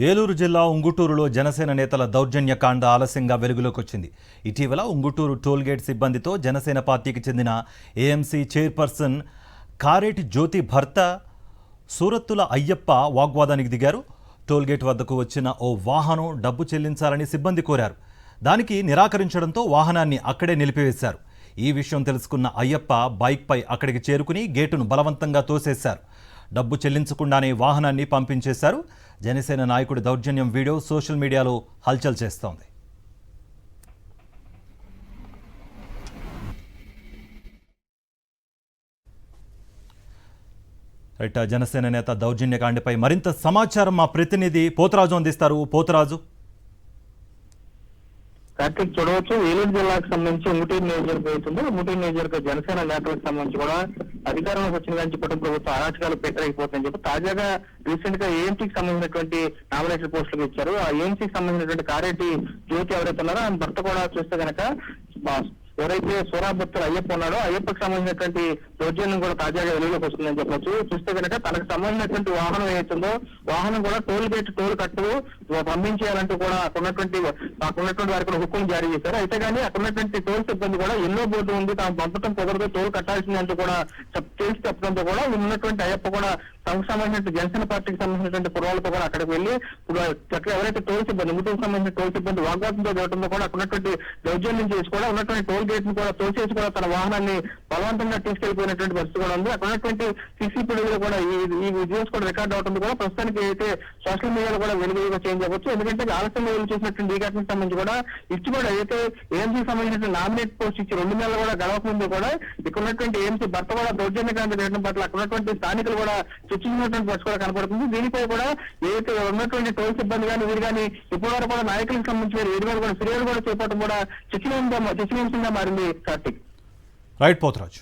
ఏలూరు జిల్లా ఉంగుటూరులో జనసేన నేతల దౌర్జన్యకాండ ఆలస్యంగా వెలుగులోకి వచ్చింది. ఇటీవల ఉంగుటూరు టోల్గేట్ సిబ్బందితో జనసేన పార్టీకి చెందిన ఏఎంసీ చైర్పర్సన్ కారేటి జ్యోతి భర్త సూరత్తుల అయ్యప్ప వాగ్వాదానికి దిగారు. టోల్గేట్ వద్దకు వచ్చిన ఓ వాహనం డబ్బు చెల్లించాలని సిబ్బంది కోరారు. దానికి నిరాకరించడంతో వాహనాన్ని అక్కడే నిలిపివేశారు. ఈ విషయం తెలుసుకున్న అయ్యప్ప బైక్పై అక్కడికి చేరుకుని గేటును బలవంతంగా తోసేశారు. డబ్బు చెల్లించకుండానే వాహనాన్ని పంపించేశారు. జనసేన నాయకుడి దౌర్జన్యం వీడియో సోషల్ మీడియాలో హల్చల్ చేస్తోంది. జనసేన నేత దౌర్జన్యకాండపై మరింత సమాచారం మా ప్రతినిధి పోతరాజు అందిస్తారు. పోతరాజు, కార్తీక్ చూడవచ్చు, ఏలూరు జిల్లాకు సంబంధించి ఉంగుటూరు నియోజకవర్గం అవుతుంది. ఉంగుటూరు నియోజకవర్గ జనసేన నేతలకు సంబంధించి కూడా అధికారంలోకి వచ్చిన కానీ కుటుంబ ప్రభుత్వం అరాచకాలు పెట్టలేకపోతుందని చెప్పి తాజాగా రీసెంట్ గా ఏఎంసీకి సంబంధించినటువంటి నామినేషన్ పోస్టులు ఇచ్చారు. ఆ ఏఎంసీకి సంబంధించినటువంటి కారేటి జ్యోతి ఎవరైతే ఉన్నారో ఆయన భర్త కూడా చూస్తే కనుక ఎవరైతే సూరాభక్తులు అయ్యప్ప ఉన్నాడో అయ్యప్పకి సంబంధించినటువంటి దౌర్జన్యం కూడా తాజాగా వెలుగులోకి వస్తుందని చెప్పొచ్చు. చూస్తే కనుక తనకు సంబంధించినటువంటి వాహనం ఏదైతుందో వాహనం కూడా టోల్ కట్టు పంపించేయాలంటూ కూడా అక్కడున్నటువంటి వారికి కూడా హుకుం జారీ చేశారు. అయితే కానీ అక్కడున్నటువంటి టోల్ సిబ్బంది కూడా ఎల్లో బోర్డు ఉంది, తాము పంపడం కుదరదు, టోల్ కట్టాల్సింది అంటూ కూడా తెలిసి చెప్పడంతో కూడా ఉన్నటువంటి అయ్యప్ప కూడా తమకు సంబంధించిన జనసేన పార్టీకి సంబంధించినటువంటి కుర్రాలతో కూడా అక్కడికి వెళ్లి చక్కగా ఎవరైతే టోల్ సిబ్బంది ఇంగుటూరుకు సంబంధించిన టోల్ సిబ్బంది వాగ్వాదంతో జరగడంతో కూడా అక్కడున్నటువంటి దౌర్జన్యం చేసి కూడా ఉన్నటువంటి టోల్ గేట్ ను కూడా తోసేసి కూడా తన వాహనాన్ని బలవంతంగా తీసుకెళ్లిపోయినటువంటి పరిస్థితి కూడా ఉంది. అక్కడ ఉన్నటువంటి సీసీ ఫుటేజ్ కూడా ఈ వీడియోస్ కూడా రికార్డ్ అవడంతో కూడా ప్రస్తుతానికి అయితే సోషల్ మీడియాలో కూడా వెలుగుగా చేంజ్ అవ్వచ్చు. ఎందుకంటే ఆలస్యం వెలుగు చేసినటువంటి ఈ ఘటనకు సంబంధించి కూడా ఇచ్చి కూడా అయితే ఏఎంసీకి సంబంధించిన నామినేట్ పోస్ట్ ఇచ్చి 2 నెలలు కూడా గడవక ముందు కూడా ఇక్కడ ఉన్నటువంటి ఏఎంసీ భర్త కూడా దౌర్జన్యకాండ చేయడం పట్ల అక్కడ ఉన్నటువంటి స్థానికులు కూడా చర్చించినటువంటి పరిస్థితి కూడా కనపడుతుంది. దీనిపై కూడా ఏదైతే ఉన్నటువంటి టోల్ సిబ్బంది కానీ వీరు కానీ ఇప్పటి వరకు కూడా నాయకులకు సంబంధించిన వీరి మీద కూడా ఫిర్యాదు కూడా చేపట్టడం కూడా చర్చనీయాంశంగా మారింది. కార్తీక్, రైట్ పోతరాజు.